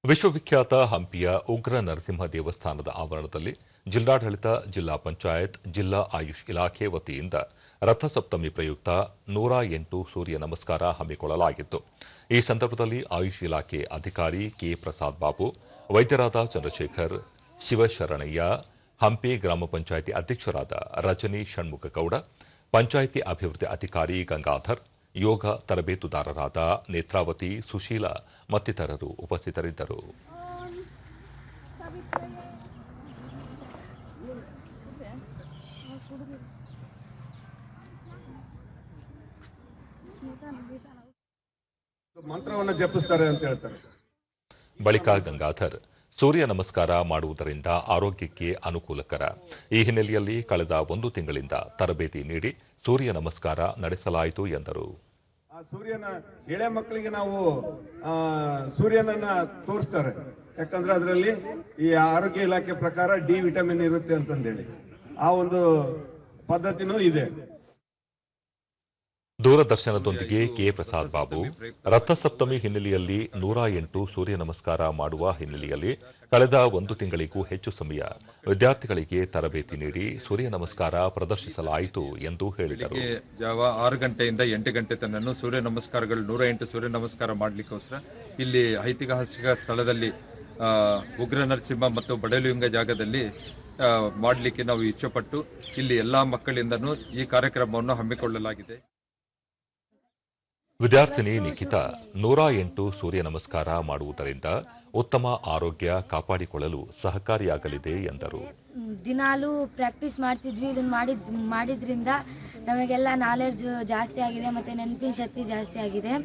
ವಿಶ್ವವಿಖ್ಯಾತ ಹಂಪಿಯ ಉಗ್ರ ನರಸಿಂಹ ದೇವಸ್ಥಾನದ ಆವರಣದಲ್ಲಿ ಜಿಲ್ಲಾಡಳಿತ, ಜಿಲ್ಲಾ ಪಂಚಾಯತ್, ಜಿಲ್ಲಾ ಆಯುಷ್ ಇಲಾಖೆ ವತಿಯಿಂದ ರಥಸಪ್ತಮಿ ಪ್ರಯುಕ್ತ 108 ಸೂರ್ಯ ನಮಸ್ಕಾರ ಹಮ್ಮಿಕೊಳ್ಳಲಾಗಿತ್ತು. ಈ ಸಂದರ್ಭದಲ್ಲಿ ಆಯುಷ್ ಇಲಾಖೆ ಅಧಿಕಾರಿ ಕೆ ಪ್ರಸಾದ್ ಬಾಬು, ವೈದ್ಯರಾದ ಚಂದ್ರಶೇಖರ್, ಶಿವಶರಣಯ್ಯ, ಹಂಪಿ ಗ್ರಾಮ ಪಂಚಾಯಿತಿ ಅಧ್ಯಕ್ಷರಾದ ರಜನಿ ಷಣ್ಮುಖಗೌಡ, ಪಂಚಾಯಿತಿ ಅಭಿವೃದ್ಧಿ ಅಧಿಕಾರಿ ಗಂಗಾಧರ್, ಯೋಗ ತರಬೇತುದಾರರಾದ ನೇತ್ರಾವತಿ, ಸುಶೀಲ ಮತ್ತಿತರರು ಉಪಸ್ಥಿತರಿದ್ದರು. ಮಂತ್ರವನ್ನು ಜಪಿಸ್ತಾರೆ ಅಂತ ಹೇಳ್ತಾರೆ. ಬಳಿಕ ಗಂಗಾಧರ್, ಸೂರ್ಯ ನಮಸ್ಕಾರ ಮಾಡುವುದರಿಂದ ಆರೋಗ್ಯಕ್ಕೆ ಅನುಕೂಲಕರ. ಈ ಹಿನ್ನೆಲೆಯಲ್ಲಿ ಕಳೆದ 1 ತಿಂಗಳಿಂದ ತರಬೇತಿ ನೀಡಿ ಸೂರ್ಯ ನಮಸ್ಕಾರ ನಡೆಸಲಾಯಿತು ಎಂದರು. ಸೂರ್ಯನ ಎಳೆ ಮಕ್ಕಳಿಗೆ ನಾವು ಸೂರ್ಯನನ್ನ ತೋರಿಸ್ತಾರೆ, ಯಾಕಂದ್ರೆ ಅದರಲ್ಲಿ ಈ ಆರೋಗ್ಯ ಇಲಾಖೆ ಪ್ರಕಾರ ಡಿ ವಿಟಮಿನ್ ಇರುತ್ತೆ ಅಂತಂದೇಳಿ ಆ ಒಂದು ಪದ್ಧತಿನೂ ಇದೆ. ದೂರದರ್ಶನದೊಂದಿಗೆ ಕೆ ಪ್ರಸಾದ್ ಬಾಬು, ರಥಸಪ್ತಮಿ ಹಿನ್ನೆಲೆಯಲ್ಲಿ 108 ಸೂರ್ಯ ನಮಸ್ಕಾರ ಮಾಡುವ ಹಿನ್ನೆಲೆಯಲ್ಲಿ ಕಳೆದ 1 ತಿಂಗಳಿಗೂ ಹೆಚ್ಚು ಸಮಯ ವಿದ್ಯಾರ್ಥಿಗಳಿಗೆ ತರಬೇತಿ ನೀಡಿ ಸೂರ್ಯ ನಮಸ್ಕಾರ ಪ್ರದರ್ಶಿಸಲಾಯಿತು ಎಂದು ಹೇಳಿದರು. ಜಾವ 6 ಗಂಟೆಯಿಂದ 8 ಗಂಟೆ ತನಕ ಸೂರ್ಯ ನಮಸ್ಕಾರಗಳು 108 ಸೂರ್ಯ ನಮಸ್ಕಾರ ಮಾಡಲಿಕ್ಕೋಸ್ಕರ ಇಲ್ಲಿ ಐತಿಹಾಸಿಕ ಸ್ಥಳದಲ್ಲಿ ಉಗ್ರ ನರಸಿಂಹ ಮತ್ತು ಬಡಲಿಂಗ ಜಾಗದಲ್ಲಿ ಮಾಡಲಿಕ್ಕೆ ನಾವು ಇಚ್ಛೆಪಟ್ಟು ಇಲ್ಲಿ ಎಲ್ಲಾ ಮಕ್ಕಳಿಂದನೂ ಈ ಕಾರ್ಯಕ್ರಮವನ್ನು ಹಮ್ಮಿಕೊಳ್ಳಲಾಗಿದೆ. ವಿದ್ಯಾರ್ಥಿನಿ ನಿಖಿತಾ 108 ಸೂರ್ಯ ನಮಸ್ಕಾರ ಮಾಡುವುದರಿಂದ ಉತ್ತಮ ಆರೋಗ್ಯ ಕಾಪಾಡಿಕೊಳ್ಳಲು ಸಹಕಾರಿಯಾಗಲಿದೆ ಎಂದರು. ದಿನಾಲೂ ಪ್ರಾಕ್ಟೀಸ್ ಮಾಡ್ತಿದ್ವಿ. ಇದನ್ನು ಮಾಡಿದ್ರಿಂದ ನಮಗೆಲ್ಲ ನಾಲೆಡ್ಜ್ ಜಾಸ್ತಿ ಆಗಿದೆ ಮತ್ತು ನೆನಪಿನ ಶಕ್ತಿ ಜಾಸ್ತಿ ಆಗಿದೆ.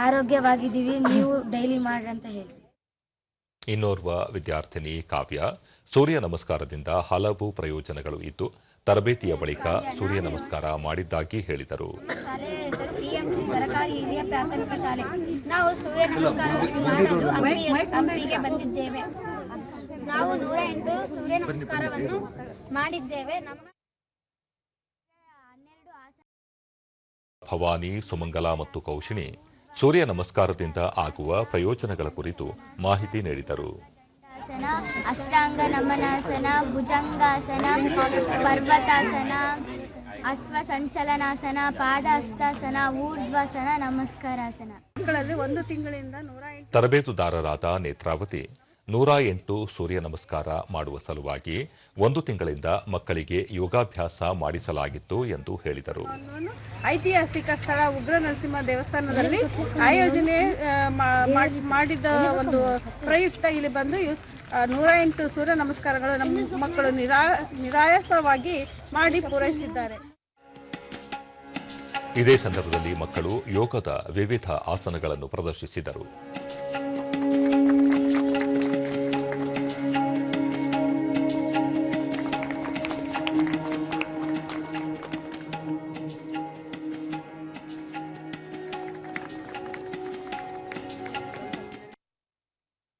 ಆರೋಗ್ಯವಾಗಿದ್ದೀವಿ. ನೀವು ಡೈಲಿ ಮಾಡ್ರಿ ಅಂತ ಹೇಳ್ತೀವಿ. ಇನ್ನೋರ್ವ ವಿದ್ಯಾರ್ಥಿನಿ ಕಾವ್ಯ, ಸೂರ್ಯ ನಮಸ್ಕಾರದಿಂದ ಹಲವು ಪ್ರಯೋಜನಗಳು ಇದ್ದು ತರಬೇತಿಯ ಬಳಿಕ ಸೂರ್ಯ ನಮಸ್ಕಾರ ಮಾಡಿದ್ದಾಗಿ ಹೇಳಿದರು. ಸರ್ಕಾರಿ ಹಿರಿಯ ಪ್ರಾಥಮಿಕ ಶಾಲೆ. ನಾವು ಸೂರ್ಯ ನಮಸ್ಕಾರವನ್ನು ಮಾಡಲು ಹಂಪಿಗೆ ಬಂದಿದ್ದೇವೆ. ನಾವು 108 ಸೂರ್ಯ ನಮಸ್ಕಾರವನ್ನು ಮಾಡಿದ್ದೇವೆ. ಭವಾನಿ, ಸುಮಂಗಲ ಮತ್ತು ಕೌಶಿಣಿ ಸೂರ್ಯ ನಮಸ್ಕಾರದಿಂದ ಆಗುವ ಪ್ರಯೋಜನಗಳ ಕುರಿತು ಮಾಹಿತಿ ನೀಡಿದರು. ಅಷ್ಟಾಂಗ ನಮನಾಸನ, ಭುಜಂಗಾಸನ, ಪರ್ವತಾಸನ, ಅಶ್ವ ಸಂಚಲನಾಸನ, ಪಾದಹಸ್ತಾಸನ, ಊರ್ಧ್ವಾಸನ, ನಮಸ್ಕಾರಾಸನ. 1 ತಿಂಗಳಿಂದ ತರಬೇತುದಾರರಾದ ನೇತ್ರಾವತಿ 108 ಸೂರ್ಯ ನಮಸ್ಕಾರ ಮಾಡುವ ಸಲುವಾಗಿ 1 ತಿಂಗಳಿಂದ ಮಕ್ಕಳಿಗೆ ಯೋಗಾಭ್ಯಾಸ ಮಾಡಿಸಲಾಗಿತ್ತು ಎಂದು ಹೇಳಿದರು. ಐತಿಹಾಸಿಕ ಸ್ಥಳ ಉಗ್ರ ನರಸಿಂಹ ದೇವಸ್ಥಾನದಲ್ಲಿ ಆಯೋಜನೆ ಮಾಡಿದ ಒಂದು ಪ್ರಯುಕ್ತ ಇಲ್ಲಿ ಬಂದು 108 ಸೂರ್ಯ ನಮಸ್ಕಾರಗಳು ನಮ್ಮ ಮಕ್ಕಳು ನಿರಾಯಾಸವಾಗಿ ಮಾಡಿ ಪೂರೈಸಿದ್ದಾರೆ. ಇದೇ ಸಂದರ್ಭದಲ್ಲಿ ಮಕ್ಕಳು ಯೋಗದ ವಿವಿಧ ಆಸನಗಳನ್ನು ಪ್ರದರ್ಶಿಸಿದರು.